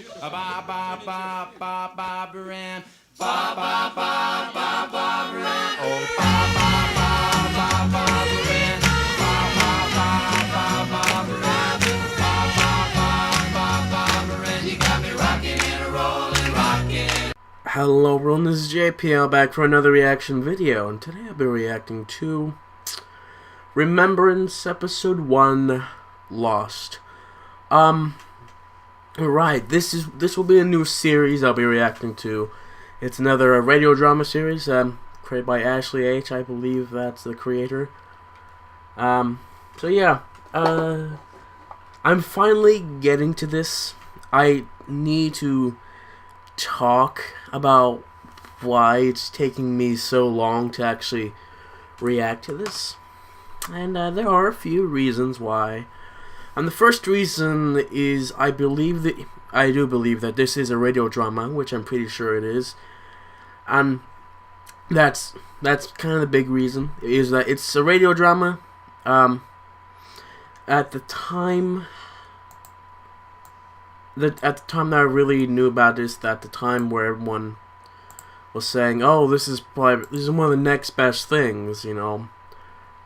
Ba ba ba ba ba baran. Ba ba ba ba ba baran. Oh ba ba ba ba ba baran. Ba ba ba ba ba baran. Ba ba ba ba ba baran. You got me rocking and rolling, rocking. Hello everyone, this is JPL back for another reaction video, and today I'll be reacting to Remembrance Episode 1, Lost. Right, this will be a new series I'll be reacting to. It's another radio drama series, created by Ashley H. I believe that's the creator. So yeah, I'm finally getting to this. I need to talk about why it's taking me so long to actually react to this, and there are a few reasons why. And the first reason is I do believe that this is a radio drama, which I'm pretty sure it is, and that's kind of the big reason, is that it's a radio drama. At the time that I really knew about this, at the time where everyone was saying, "Oh, this is one of the next best things," you know,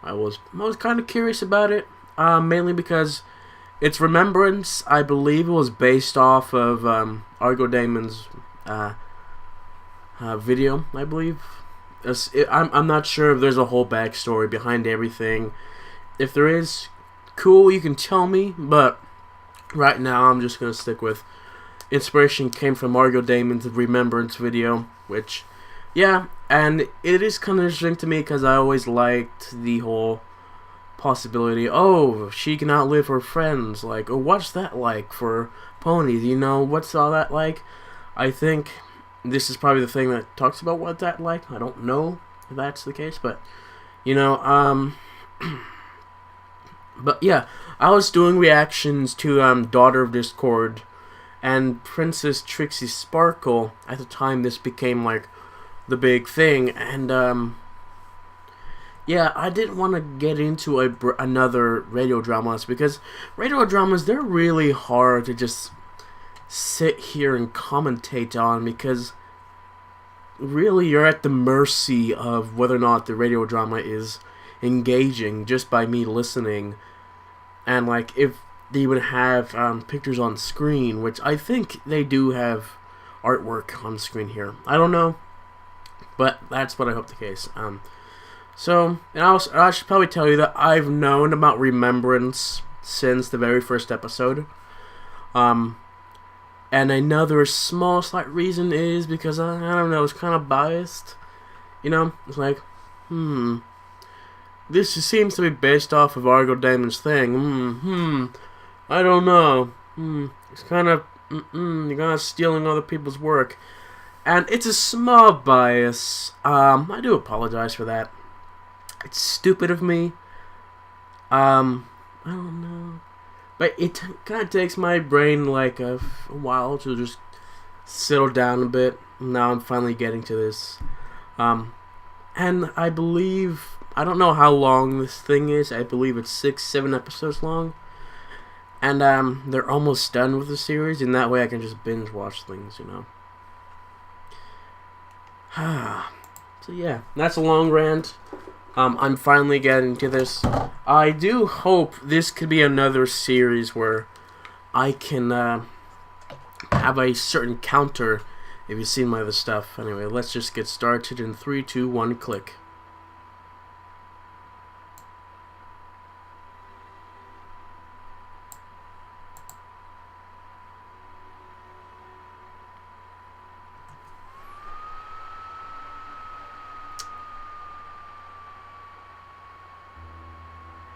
I was kind of curious about it, mainly because it's Remembrance. I believe it was based off of Argo Damon's video, I believe. I'm not sure if there's a whole backstory behind everything. If there is, cool, you can tell me, but right now I'm just going to stick with inspiration came from Argo Damon's Remembrance video, which, yeah, and it is kind of interesting to me because I always liked the whole possibility, oh, she can outlive her friends, like, oh, what's that like for ponies, you know, what's all that like? I think this is probably the thing that talks about what that like. I don't know if that's the case, but, you know, but yeah, I was doing reactions to Daughter of Discord and Princess Trixie Sparkle. At the time this became like the big thing, and yeah, I didn't want to get into another radio dramas, because radio dramas, they're really hard to just sit here and commentate on, because really you're at the mercy of whether or not the radio drama is engaging just by me listening, and like if they would have pictures on screen, which I think they do have artwork on screen here. I don't know, but that's what I hope the case. So, and I should probably tell you that I've known about Remembrance since the very first episode. And another small slight reason is because I don't know, it's kind of biased. You know, it's like, this seems to be based off of Argo Damon's thing. I don't know. It's kind of, you're kind of stealing other people's work. And it's a small bias. I do apologize for that. It's stupid of me. I don't know. But it kind of takes my brain like a while to just settle down a bit. Now I'm finally getting to this. And I believe, I don't know how long this thing is. I believe it's 6-7 episodes long. And they're almost done with the series, and that way I can just binge watch things, you know. So yeah, that's a long rant. I'm finally getting to this. I do hope this could be another series where I can have a certain counter if you've seen my other stuff. Anyway, let's just get started in 3, 2, 1, click.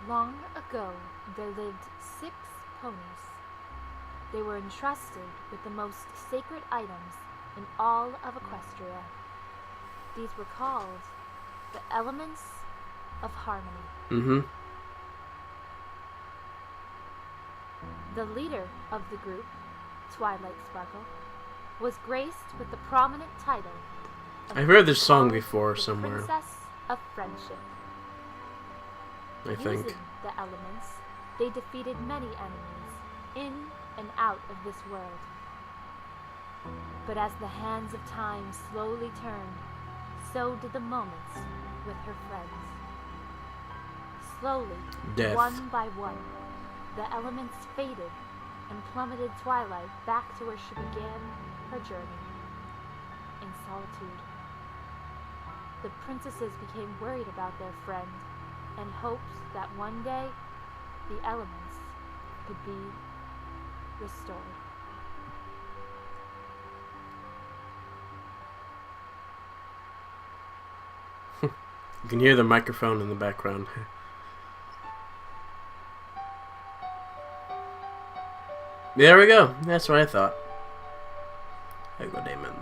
Long ago, there lived 6 ponies. They were entrusted with the most sacred items in all of Equestria. These were called the Elements of Harmony. The leader of the group, Twilight Sparkle, was graced with the prominent title of I've heard this song before the somewhere, Princess of Friendship. I think. Using the elements, they defeated many enemies in and out of this world. But as the hands of time slowly turned, so did the moments with her friends. Slowly, Death. one by one, the elements faded and plummeted Twilight back to where she began her journey, in solitude. The princesses became worried about their friend and hoped that one day the elements could be restored. You can hear the microphone in the background. There we go. That's what I thought. There you go, Damon.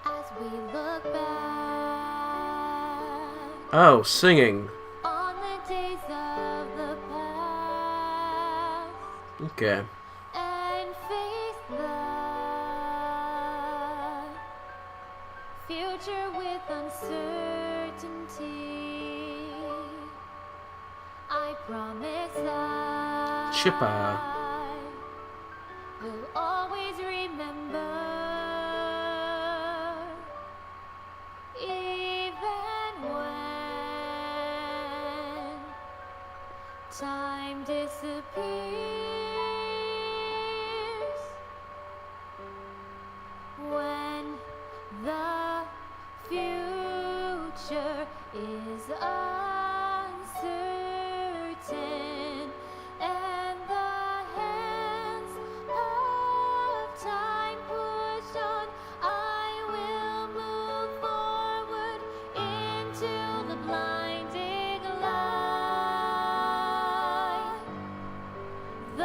As we look back Oh, singing. on the days of the past Okay. and face the future with uncertainty, I promise Chippa. I will always remember, even when time disappears, when the future is uncertain and the hands of time push on, I will move forward into the blinding light. The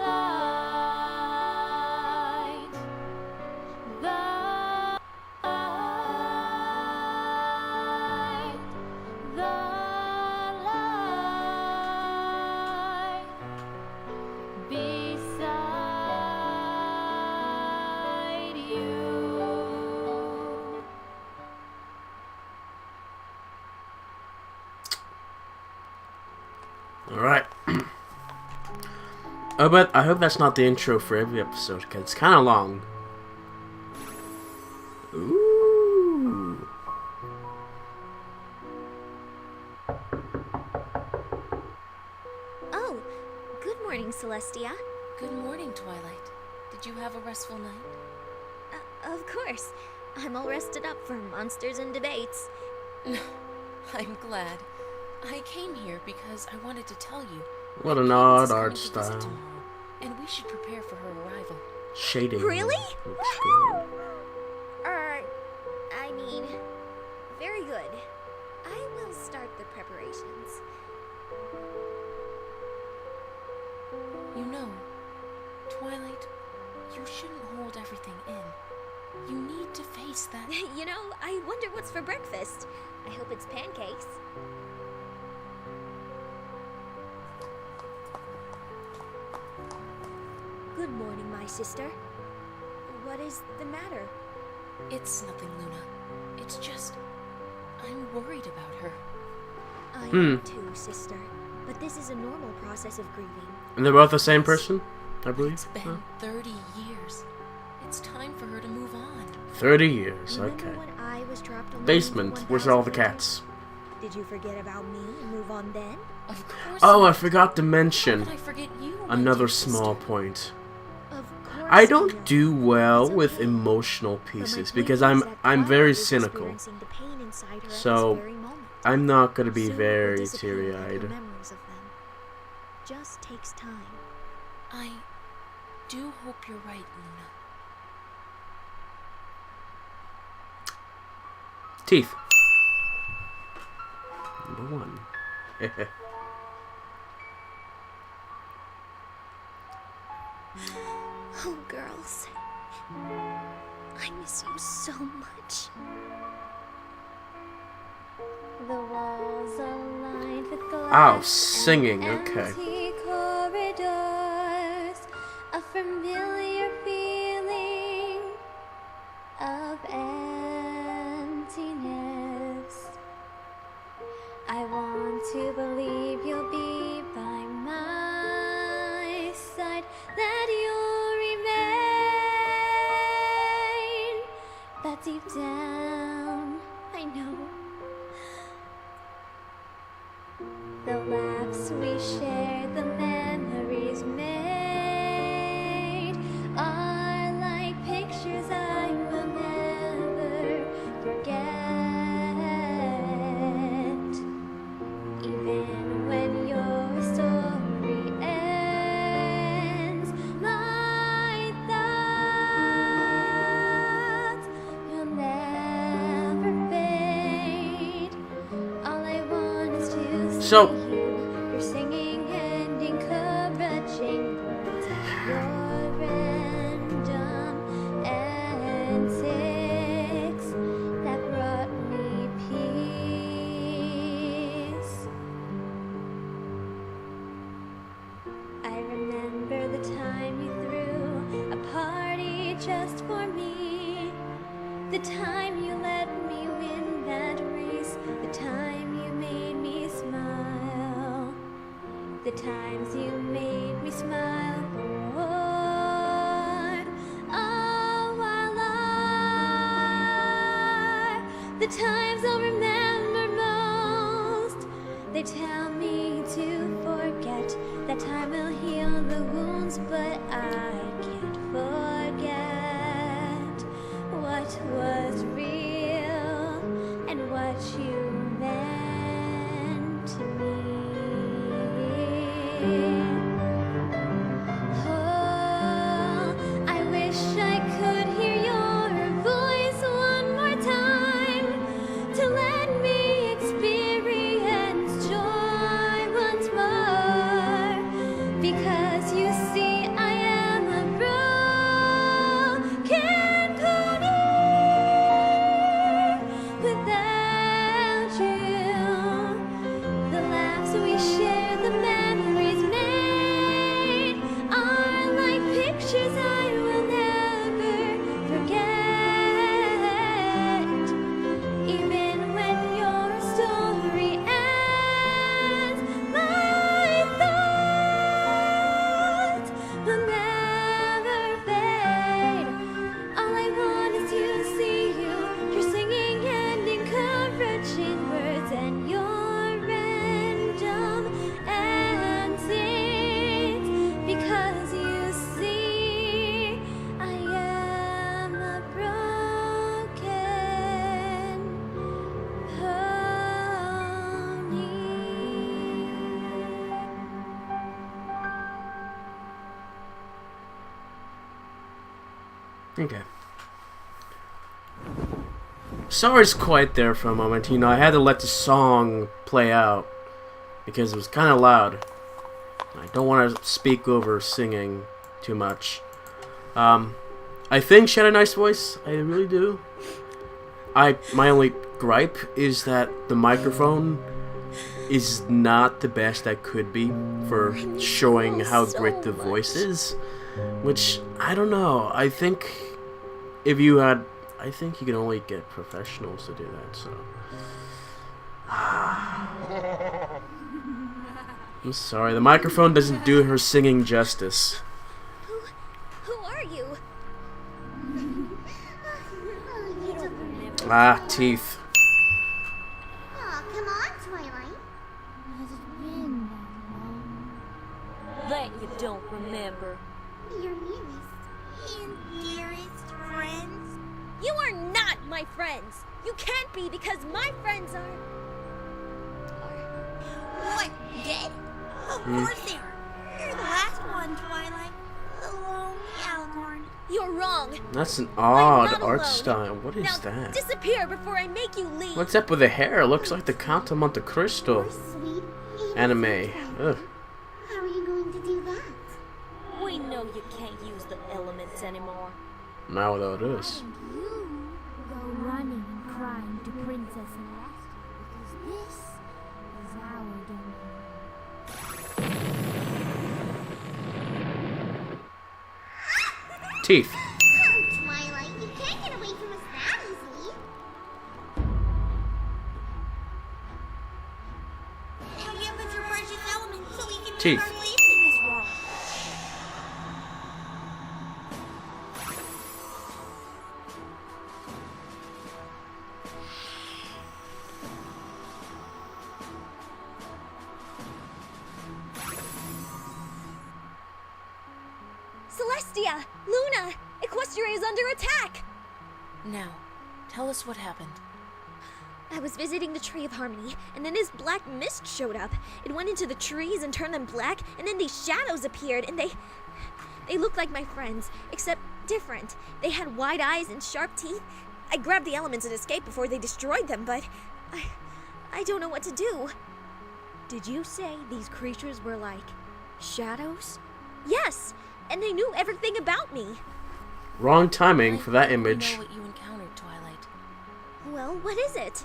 light. The light. The light. Beside you. Alright. Oh, but I hope that's not the intro for every episode, because it's kind of long. Ooh. Oh, good morning, Celestia. Good morning, Twilight. Did you have a restful night? Of course. I'm all rested up for monsters and debates. I'm glad. I came here because I wanted to tell you. What that an Cadence odd is coming art to visit style. tomorrow, and we should prepare for her arrival. Shading. Really? Looks good. I mean, very good. I will start the preparations. You know, Twilight, you shouldn't hold everything in. You need to face that. You know, I wonder what's for breakfast. I hope it's pancakes. Good morning, my sister. What is the matter? It's nothing, Luna. It's just, I'm worried about her. I am too, sister. But this is a normal process of grieving. And they're both the same person, I believe? It's been 30 years. It's time for her to move on. 30 years, Remember okay. when I was trapped on the Basement, moon for where's all the 1,000 cats? years? Did you forget about me and move on then? Of course Oh, I not. forgot to How mention could I forget you, my another dear small sister? point. Of course. I don't know. do well It's with okay. emotional But my pieces point because is I'm that very Twilight is cynical. experiencing the pain inside her So, at this very moment. I'm not gonna be Soon it will very disappear like her teary-eyed. memories of them. Just takes time. I do hope you're right, Luna. Teeth. Number one. Oh, girls. I miss you so much. The walls are lined with glass. Oh, singing, okay. Empty corridors, a familiar feeling of emptiness. I want to believe you'll be by my side, that you'll remain. But deep down, I know the laughs we shared, the memories made are like pictures I will never forget. Even when your story ends, my thoughts will never fade. All I want is to see So- you. You're singing and encouraging words. Your random antics that brought me peace. I remember the time you threw a party just for me. The time you let me win that race. The time you made me smile. The times you made me smile for a while. The times I'll remember most. They tell me to forget. That time will heal the wounds, but I can't forget what was real and what you meant to me. Oh, I wish I could hear your voice one more time to let me experience joy once more. Because you see, I am a broken pony without you. The laughs we share, the memories made are like pictures I will never forget. Even when your story ends, my thoughts will never fade. All I want is to see you. You're singing and encouraging words, and your random antics. Because you see, I am a broken pony. Okay. Sorry's quiet there for a moment. You know, I had to let the song play out because it was kind of loud. I don't want to speak over singing too much. I think she had a nice voice. I really do. My only gripe is that the microphone is not the best that could be for showing how great the voice is. Which, I don't know. I think if you had... I think you can only get professionals to do that, so... I'm sorry, the microphone doesn't do her singing justice. Who are you? Ah, teeth. Aw, come on, Twilight. Has it been that long? That you don't remember. Your nearest and dearest friends. You are not my friends. You can't be because my friends are... What, dead? Of course they are. You're the last one, Twilight. The lonely Alicorn. You're wrong. That's an I'm odd not art alone. style. What is Now that? disappear before I make you leave. What's up with the hair? Looks like the Count of Monte Cristo You're sweet. anime. innocent. Ugh. How are you going to do that? We know you can't use the elements anymore. Now though it is. And you go running and crying to Princess Celestia because this is our domain. Teeth. Oh, Twilight, you can't get away from us that easily. Teeth. Formulation is wrong. Celestia! Luna! Equestria is under attack! Now, tell us what happened. I was visiting the Tree of Harmony, and then this black mist showed up. It went into the trees and turned them black, and then these shadows appeared, and they looked like my friends, except different. They had wide eyes and sharp teeth. I grabbed the elements and escaped before they destroyed them, but I don't know what to do. Did you say these creatures were like shadows? Yes, and they knew everything about me. Wrong timing I for that think we image. know what you encountered, Twilight. Well, what is it?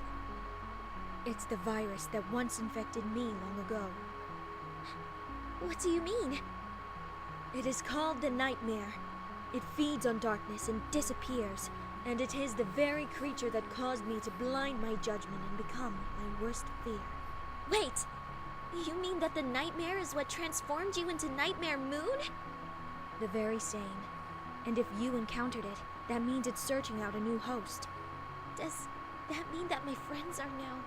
It's the virus that once infected me long ago. What do you mean? It is called the Nightmare. It feeds on darkness and disappears, and it is the very creature that caused me to blind my judgment and become my worst fear. Wait! You mean that the Nightmare is what transformed you into Nightmare Moon? The very same. And if you encountered it, that means it's searching out a new host. Does that mean that my friends are now...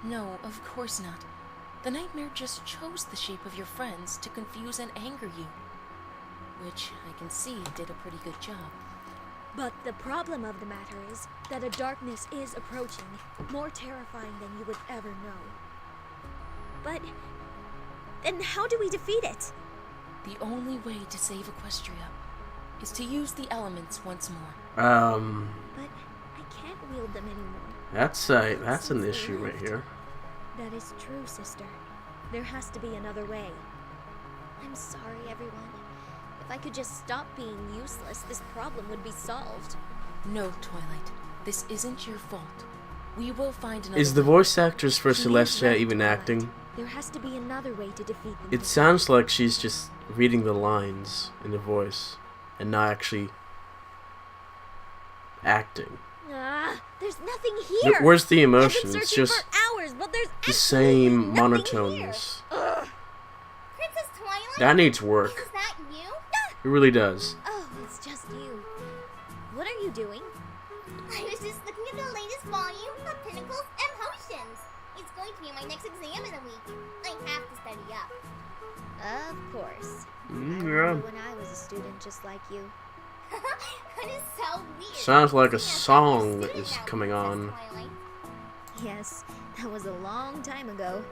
No, of course not. The nightmare just chose the shape of your friends to confuse and anger you. Which, I can see, did a pretty good job. But the problem of the matter is that a darkness is approaching, more terrifying than you would ever know. But then how do we defeat it? The only way to save Equestria is to use the elements once more. But I can't wield them anymore. That's an issue right here. That is true, sister. There has to be another way. I'm sorry, everyone. If I could just stop being useless, this problem would be solved. No, Twilight. This isn't your fault. We will find another Is the way. voice actress for She is Celestia right, even Twilight. acting? There has to be another way to defeat them. It sounds like she's just reading the lines in the voice and not actually acting. There's nothing here. Where's the I've been emotion? It's searching just for hours, but there's the absolutely same nothing monotoneness. Here. Princess Twilight? That needs work. Is that you? It really does. Oh, it's just you. What are you doing? I was just looking at the latest volume of Pinnacles and Potions. It's going to be my next exam in a week. I have to study up. Of course. I Yeah. remember when I was a student just like you. That is so weird. Sounds like a Seeing as I'm song student is now, coming Princess on. Twilight. Yes, that was a long time ago.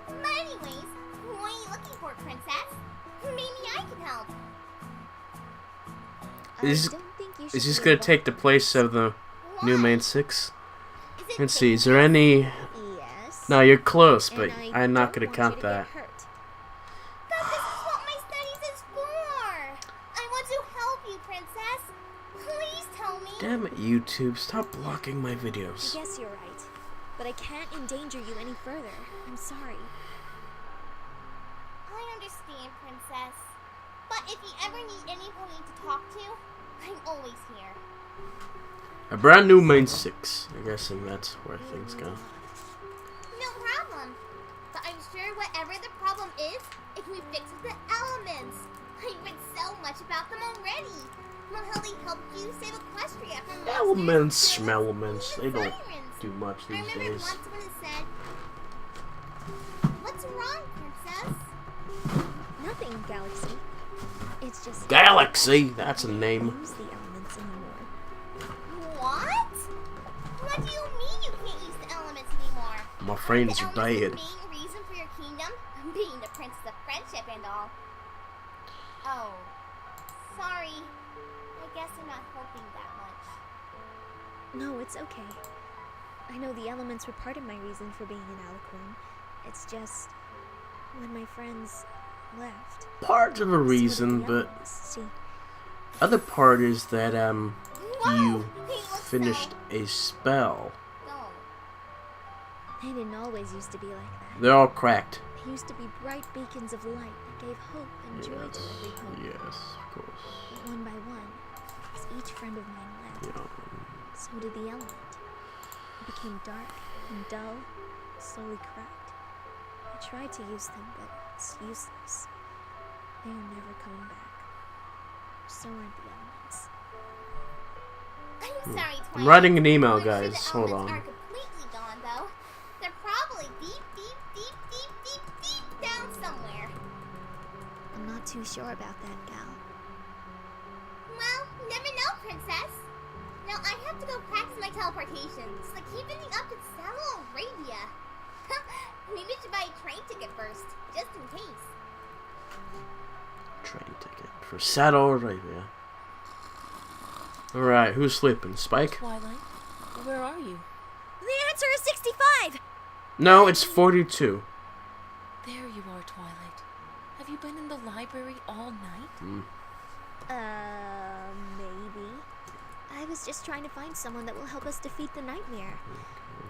But anyways, what are you looking for, Princess? Maybe I can help. Is- I don't think you should Is this be gonna involved take the in place this. of the new main six? Is it Let's see, is dangerous? there any... Yes. No, you're close, And but I I'm not don't gonna want count you to that. get hurt. But this is what my studies is for. I want to help you, Princess. Please tell me. Damn it, YouTube, stop blocking my I videos. guess you're right. But I can't endanger you any further. I'm sorry. I understand, Princess. But if you ever need anybody to talk to, I'm always here. A brand new main six. I'm guessing that's where things go. No problem. But I'm sure whatever the problem is, it can be fixed with the elements. I've read so much about them already. About how they help you save Equestria from Elements, monsters, schmelements, they don't sirens. do much I these remember days. once when it said, "What's wrong, Princess?" Nothing, Galaxy. It's just Galaxy, that's a name. use the elements anymore. What? What do you mean you can't use the elements anymore? My friends the are elements dead. the main reason for your kingdom being the Princess of Friendship and all. Oh, sorry. I guess I'm not helping that much. No, it's okay. I know the elements were part of my reason for being in Alicorn. It's just when my friends left. Part of a so did reason, the but elements. See, other part is that Whoa, you they look finished a spell. No. they didn't always used to be like that. They're all cracked. They used to be bright beacons of light that gave hope and joy to every home. Yes, of course. But one by one, as each friend of mine left, Yeah. so did the element. It became dark and dull, slowly cracked. I tried to use them, but it's useless. They are never coming back. So aren't the elements. I'm sorry, Twilight. I'm writing an email, I'm sure guys. the Hold elements on. aren't completely gone, though. They're probably deep, deep, deep, deep, deep, deep down somewhere. I'm not too sure about that, Gal. Well, you never know, Princess. Now I have to go practice my teleportation, so I keep ending up in Saddle Arabia. Maybe I should buy a train ticket first, just in case. Train ticket for Saddle Arabia. Alright, who's sleeping? Spike? Twilight, where are you? The answer is 65! No, it's 42. There you are, Twilight. Have you been in the library all night? Maybe. I was just trying to find someone that will help us defeat the nightmare.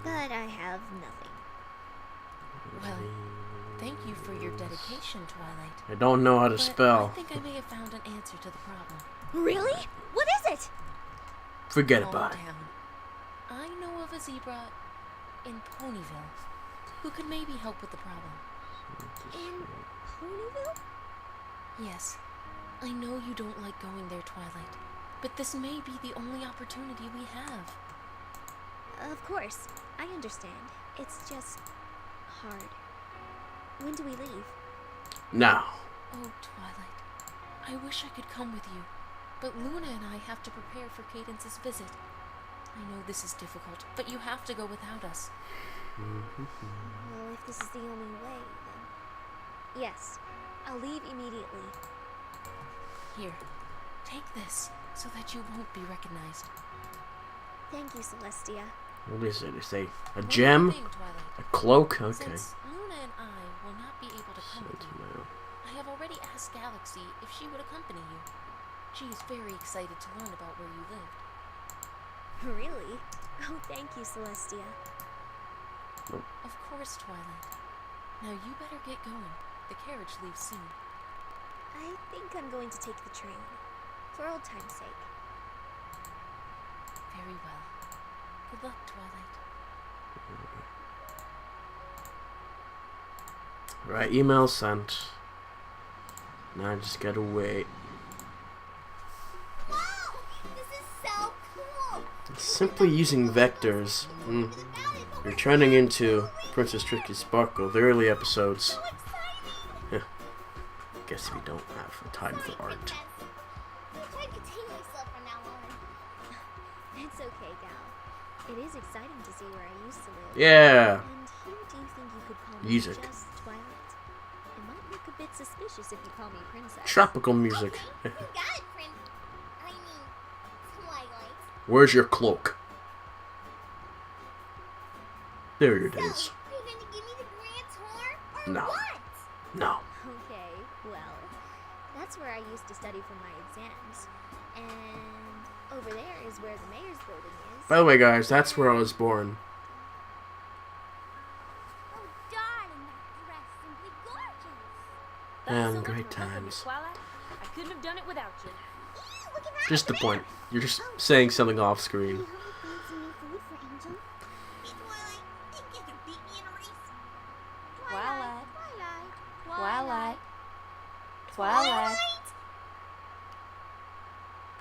But I have nothing. Well, thank you for your dedication, Twilight. I don't know how to But spell. I think I may have found an answer to the problem. Really? What is it? Forget Calm about it. down. I know of a zebra in Ponyville who could maybe help with the problem. In Ponyville? Yes, I know you don't like going there, Twilight, but this may be the only opportunity we have. Of course. I understand. It's just hard. When do we leave? Now. Oh, Twilight, I wish I could come with you, but Luna and I have to prepare for Cadence's visit. I know this is difficult, but you have to go without us. Well, if this is the only way, then... Yes, I'll leave immediately. Here, take this so that you won't be recognized. Thank you, Celestia. What is it? Is it a One gem? more thing, Twilight. A cloak? Okay. Since Luna and I will not be able to come with you, Sentinel. I have already asked Galaxy if she would accompany you. She is very excited to learn about where you lived. Really? Oh, thank you, Celestia. Of course, Twilight. Now you better get going. The carriage leaves soon. I think I'm going to take the train. For old time's sake. Very well. Good luck, Twilight. Right, email sent. Now I just gotta wait. Wow! This is so cool! Simply using vectors. You're turning into Princess Tricky Sparkle, the early episodes. So exciting! Guess we don't have time for art. Princess. I'll try to contain myself from now on. It's okay, Gal. It is exciting to see where I used to live. Yeah. And here, do you think you could call me Music. just Twilight? It might look a bit suspicious if you call me Princess. Tropical music. Okay, you got it, Prince. I mean, Twilight. Where's your cloak? There it So, is. are you going to give me the grand tour? Or No. what? No. Okay, well, that's where I used to study for my exams. And over there is where the mayor's building is. By the way, guys, that's where I was born. Oh, darling, that dress is simply gorgeous. Thanks so And much great for helping me, times. Twilight. I couldn't have done it without you. Ew, look at that Just the over point. there. You're just saying something off screen. You have some new food for Angel? Hey, Twilight, think you can beat me in a race? Twilight. Twilight. Twilight. Twilight.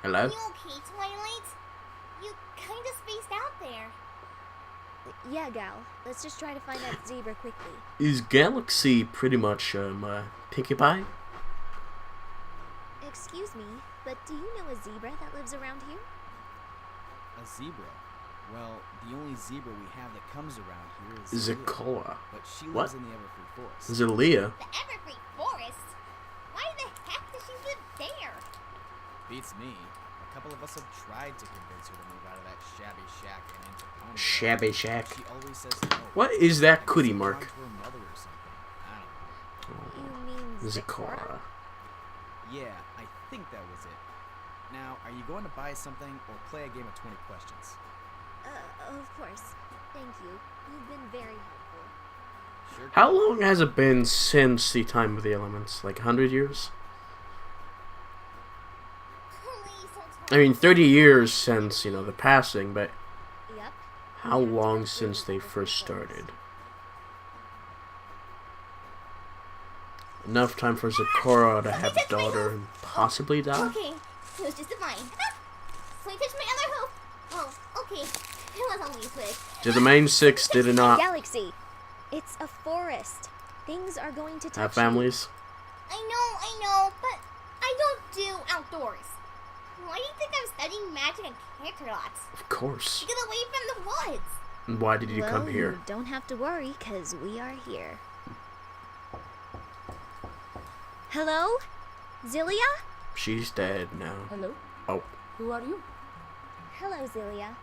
Hello? You okay, Twilight? You kinda spaced out there. Yeah, Gal. Let's just try to find that zebra quickly. Is Galaxy pretty much Pinkie Pie? Excuse me, but do you know a zebra that lives around here? A zebra? Well, the only zebra we have that comes around here is Leah, Zakoa. but she What? lives in the Everfree Forest. Zalia. The Evergreen Forest? Why the heck does she live there? Beats me. A couple of us have tried to convince her to move out of that shabby shack and into Ponyville. Shabby shack. She always says no. What is that I guess cootie it's mark? gone to her mother or something. I don't know. You mean Zakora. Yeah, I think that was it. Now, are you going to buy something or play a game of 20 questions? Of course. Thank you. You've been very helpful. Sure. How long has it been since the time of the elements? Like 100 years? Please don't I mean, 30 years since, the passing, but Yep. how long since they first started? enough time for Zecora to have a daughter and possibly die. Okay, it was just a vine. So I touched my other hope. Oh, okay. It was only a switch. To the main 6 did not Galaxy. It's a forest. Things are going to touch have families. I know, but I don't do outdoors. Why do you think I'm studying magic and character lots? Of course. To get away from the woods. And why did you come here? You don't have to worry, because we are here. Hello? Zilia? She's dead now. Hello? Oh. Who are you? Hello, Zilia.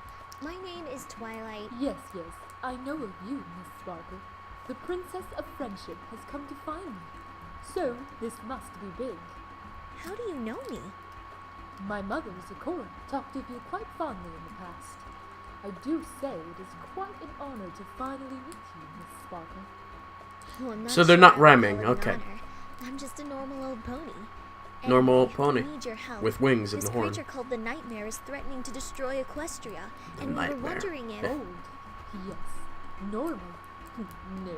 My name is Twilight. Yes, I know of you, Miss Sparkle. The Princess of Friendship has come to find me. So, this must be big. How do you know me? My mother, Zecora, talked of you quite fondly in the past. I do say it is quite an honor to finally meet you, Miss Sparkle. Well, I'm not So they're sure not I would rhyming, call it an okay. honor. I'm just a normal old pony. Normal old Anyway, pony we need your help. with wings and This the horn. creature called the Nightmare is threatening to destroy Equestria, The and we Nightmare. were wondering if... Old? Yes. Normal? No.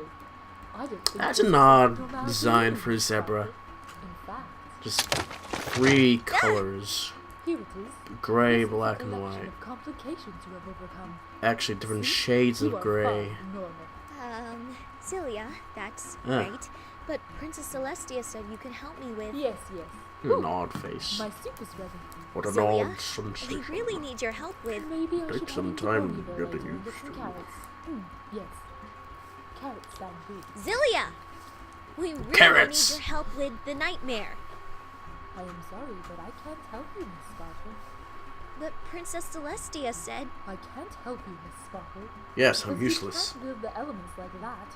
I don't think That's this an is odd normality design either, for a Miss zebra. Sparkle. In fact, Just 3 colors. here it is. Gray, This is a black, and collection white. of complications you have overcome. Actually, different See? shades You of are gray. far from normal. Cilia, that's Ah. great. But Princess Celestia said you can help me with... Yes. An odd face. My soup is ready. What an Zilia, odd we sensation. really need your help with... Maybe I Take should some head into time Ponyville getting later and get used some to carrots. Yes. Carrots sound good. Zilia! We really Carrots. need your help with the Nightmare. I am sorry, but I can't help you, Miss Sparkle. But Princess Celestia said... I can't help you, Miss Sparkle. Yes, I'm because useless. You can't wield the elements like that.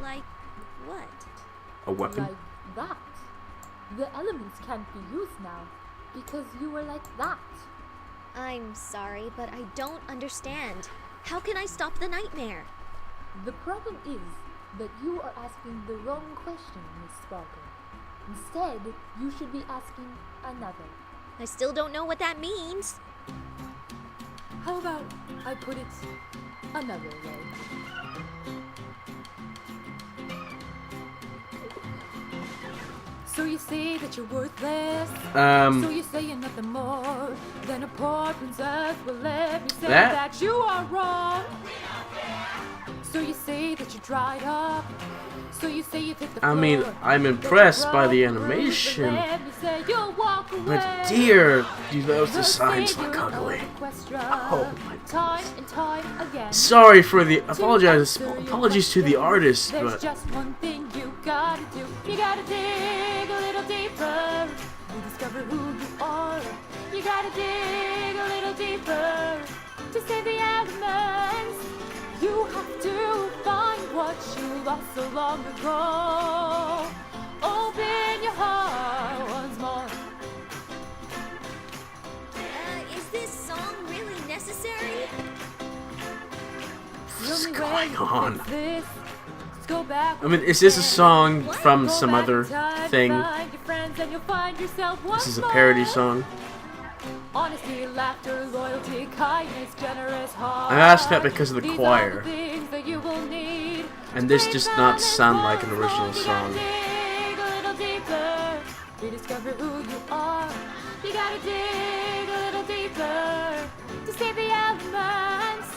Like, what? A weapon? Like that. The elements can't be used now because you were like that. I'm sorry, but I don't understand. How can I stop the Nightmare? The problem is that you are asking the wrong question, Miss Sparkle. Instead, you should be asking another. I still don't know what that means. How about I put it another way? So you say that you're worthless. So you say you're nothing more than a poor princess. Well, let me say that you are wrong. So you say that you dried up. So you say you hit the floor. I mean, I'm impressed by the animation. But dear, those designs look ugly. Oh my Time and time again. Sorry for the apologies to the artist, There's but just one thing you gotta do. You gotta dig a little deeper. You discover who you are. You gotta dig a little deeper to save the elements. You have to find what you lost so long ago. Open your heart once more. Is this song really necessary? what's going on? I I mean, is this a song from some other thing? This is a parody song. Honesty, laughter, loyalty, kindness, generous heart. I asked that because of the These choir. are the things that you will need. And this does not sound like an original song. You gotta dig a little deeper. Rediscover who you are. You gotta dig a little deeper to save the elements.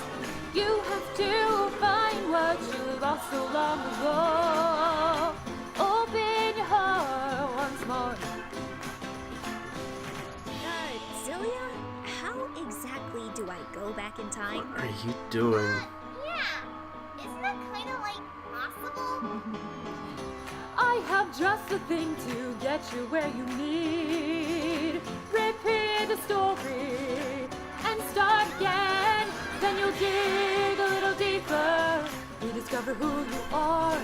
You have to find what you lost so long ago. Open your heart once more. Zilia, how exactly do I go back in time? What are you doing? Yeah. Isn't that kind of like possible? I have just the thing to get you where you need. Repeat the story and start again. Then you'll dig a little deeper. Rediscover who you are.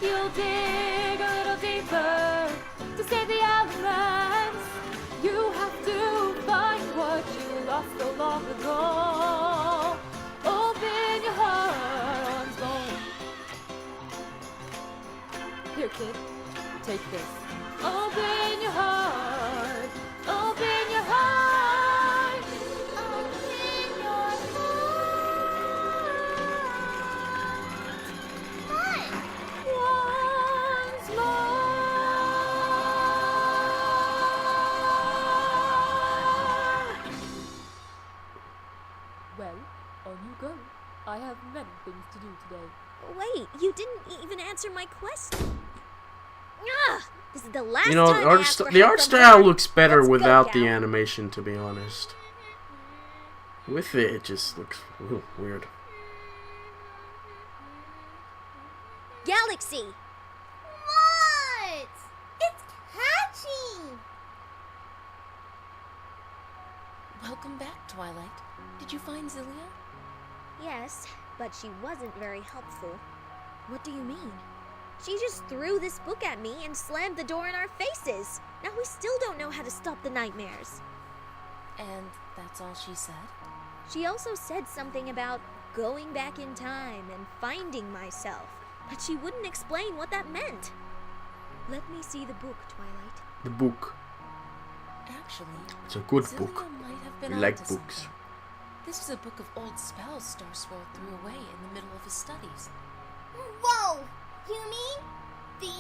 You'll dig a little deeper to save the elements. You have to find what you lost so long ago. Open your heart once more. Here, kid, take this. Open your heart. Open your heart. Open your heart. Fun. Once more. many things to do today. Wait, you didn't even answer my question. Ugh! This is the last You know, time I ask for the help art from style her. looks better Let's go, without the Gal. animation, to be honest. With it, it just looks weird. Galaxy! What? It's catchy! Welcome back, Twilight. Did you find Zilia? Yes, but she wasn't very helpful. What do you mean? She just threw this book at me and slammed the door in our faces. Now we still don't know how to stop the nightmares. And that's all she said? She also said something about going back in time and finding myself, but she wouldn't explain what that meant. Let me see the book, Twilight. The book. Actually, It's a good Zilia book. might have been We like onto books. something. This is a book of old spells Star Swirl threw away in the middle of his studies. Whoa! You mean the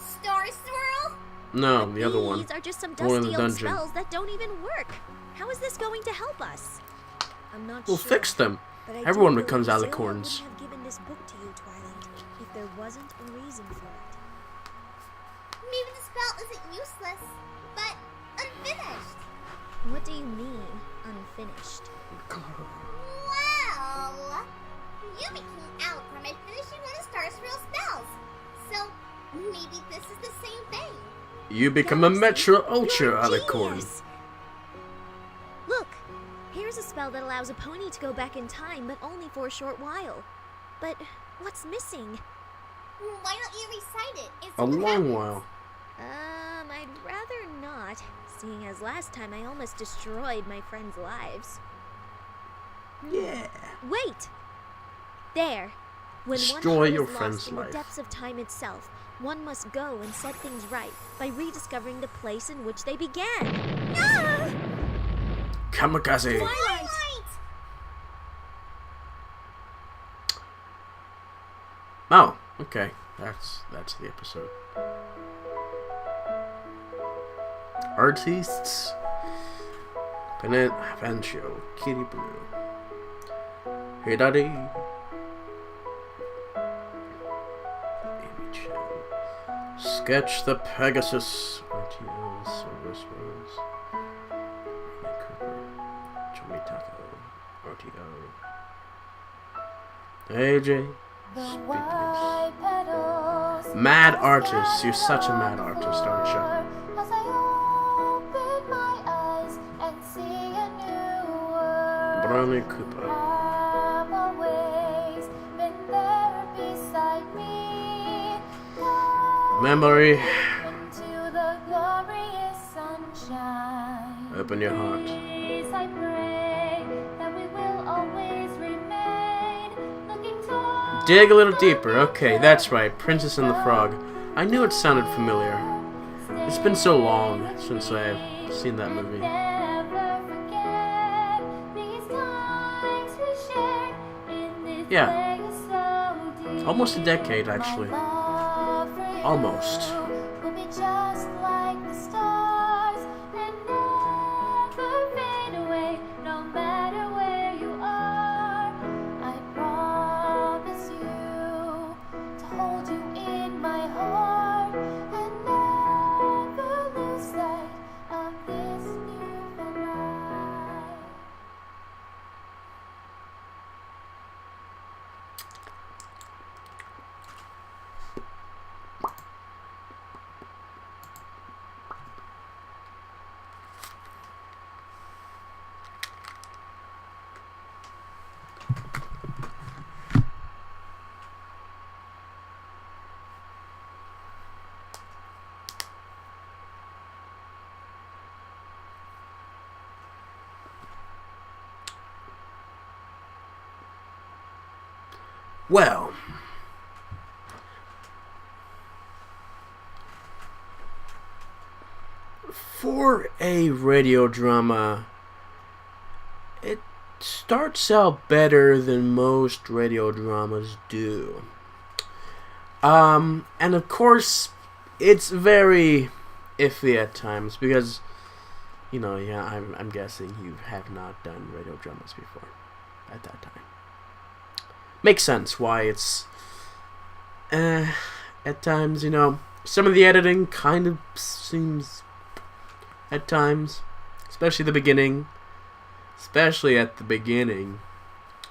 Star Swirl? No, But the other one. These are just some The one in dusty the old dungeon. spells that don't even work. How is this going to help us? I'm not We'll sure. fix them. But I Everyone do becomes believe Zilia alicorns. wouldn't have given this book to you, Twilight, if there wasn't a reason for it. Maybe the spell isn't useless, but unfinished. What do you mean, unfinished? Well, you became Alicorn by finishing one of Star Swirl's spells. So, maybe this is the same thing. You become a Galaxy, Metro Ultra you're a Alicorn. genius. Look, here's a spell that allows a pony to go back in time, but only for a short while. But what's missing? Why don't you recite it? and see A what long happens? while. I'd rather not, seeing as last time I almost destroyed my friends' lives. Yeah. Wait! There. When Destroy one your heart is friend's lost in life. the depths of time itself, one must go and set things right by rediscovering the place in which they began. Ah! Kamikaze. Twilight! Oh, okay. That's the episode. Artists. Bennett Vancho. Kitty Blue. Hey Daddy. Amy Chan. Sketch the Pegasus. RTL. Service Rose. Amy Cooper. Joey Taco. RTO. AJ. White petals Mad artist. You're such a mad artist, aren't you? as I open my eyes and see a new world. Bronny Cooper. Have always been there beside me. Memory. Into the glorious sunshine. Open your heart. Please, I pray that we will always remain looking toward Dig a little deeper. Okay, that's right. Princess and the Frog. I knew it sounded familiar. It's been so long since I've seen that movie. Never forget these times we shared in this Yeah. place so deep. Almost a decade, actually. My love for you Almost. will be just like the stars and never fade away, no matter where you are. I promise you to hold you in my heart and never lose sight of this newfound life. Well. For a radio drama, it starts out better than most radio dramas do. And of course, it's very iffy at times because, you know, yeah, I'm guessing you have not done radio dramas before at that time. makes sense why it's at times, you know, some of the editing kind of seems at times, especially the beginning, especially at the beginning,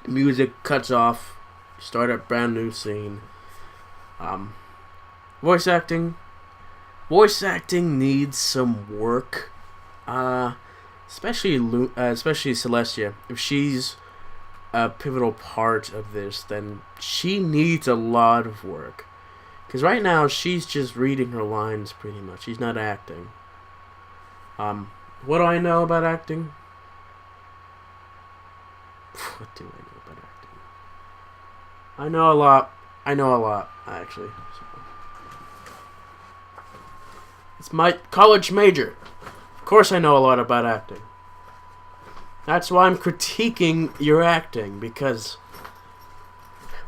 music cuts off, start a brand new scene. Voice acting needs some work, especially Celestia. If she's a pivotal part of this, then she needs a lot of work. Because right now, she's just reading her lines pretty much. She's not acting. What do I know about acting? What do I know about acting? I know a lot, actually. It's my college major. Of course I know a lot about acting. That's why I'm critiquing your acting, because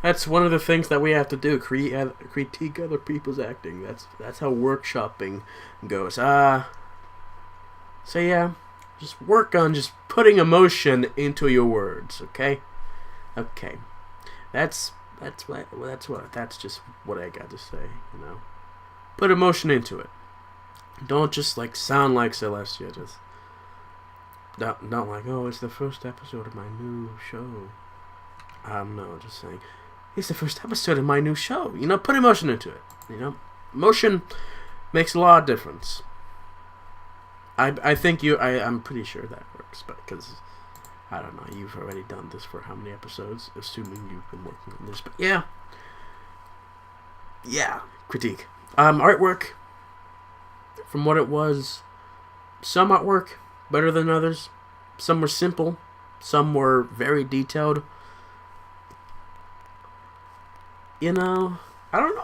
that's one of the things that we have to do, critique other people's acting. That's how workshopping goes. So yeah, just work on just putting emotion into your words, okay? Okay. That's just what I got to say, you know. Put emotion into it. Don't just like sound like Celestia. Just don't like, oh, it's the first episode of my new show. No, just saying, it's the first episode of my new show. You know, put emotion into it. You know, emotion makes a lot of difference. I think I'm pretty sure that works, but because I don't know, you've already done this for how many episodes? Assuming you've been working on this, but yeah, critique. Artwork. From what it was, some artwork better than others. Some were simple, some were very detailed. You know, I don't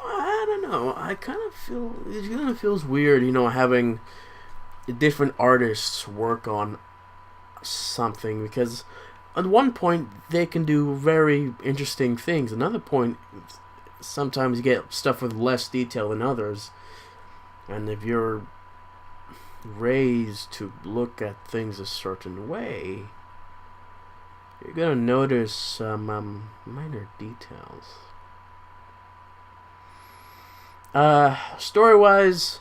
know. I kind of feel it kind of feels weird, you know, having different artists work on something, because at one point they can do very interesting things. Another point, sometimes you get stuff with less detail than others. And if you're raised to look at things a certain way, you're gonna notice some minor details. Story-wise,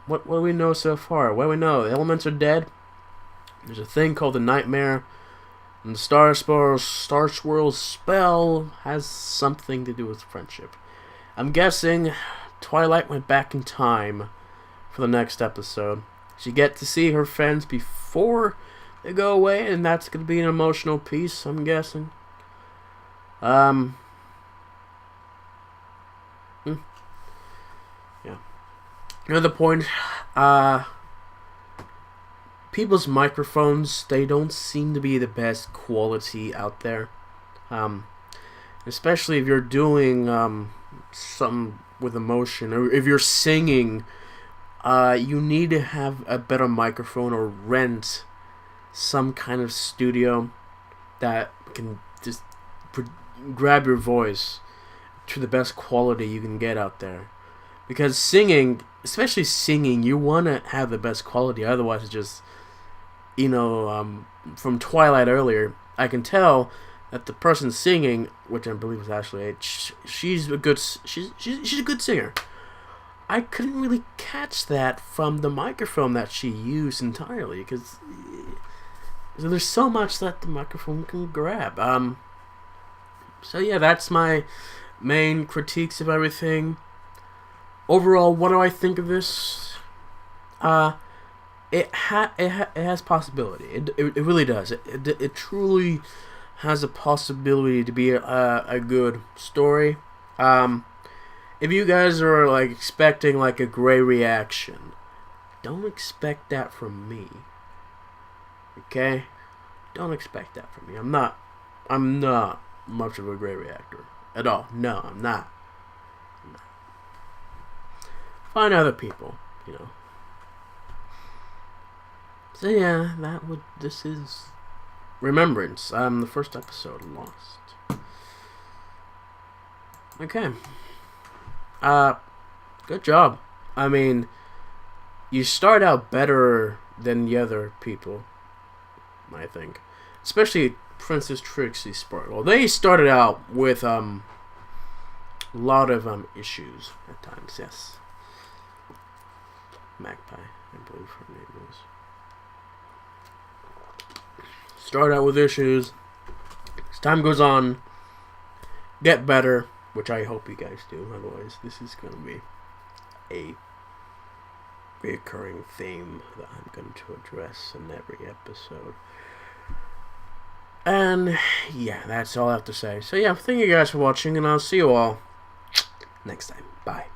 what do we know so far? What do we know? The elements are dead. There's a thing called the Nightmare, and the Star Swirl's spell has something to do with friendship. I'm guessing Twilight went back in time for the next episode. She gets to see her friends before they go away, and that's going to be an emotional piece, I'm guessing. Yeah. Another point, people's microphones, they don't seem to be the best quality out there. Especially if you're doing something with emotion, or if you're singing, you need to have a better microphone, or rent some kind of studio that can just grab your voice to the best quality you can get out there. Because singing, especially singing, you want to have the best quality, otherwise it's just, you know, from Twilight earlier, I can tell that the person singing, which I believe was Ashley H, she's a good singer. I couldn't really catch that from the microphone that she used entirely, because there's so much that the microphone can grab. So yeah, that's my main critiques of everything. Overall, what do I think of this? It has possibility. It really does. It truly has a possibility to be a good story. If you guys are like expecting like a Grey reaction, don't expect that from me. Okay? Don't expect that from me. I'm not much of a Grey reactor at all. No, I'm not. Find other people, you know. So yeah, this is Remembrance. The first episode, Lost. Okay. Good job. I mean, you start out better than the other people. I think. Especially Princess Trixie Sparkle. They started out with a lot of issues at times, yes. Magpie, I believe her name was. Start out with issues. As time goes on, get better, which I hope you guys do. Otherwise, this is going to be a recurring theme that I'm going to address in every episode. And yeah, that's all I have to say. So yeah, thank you guys for watching, and I'll see you all next time. Bye.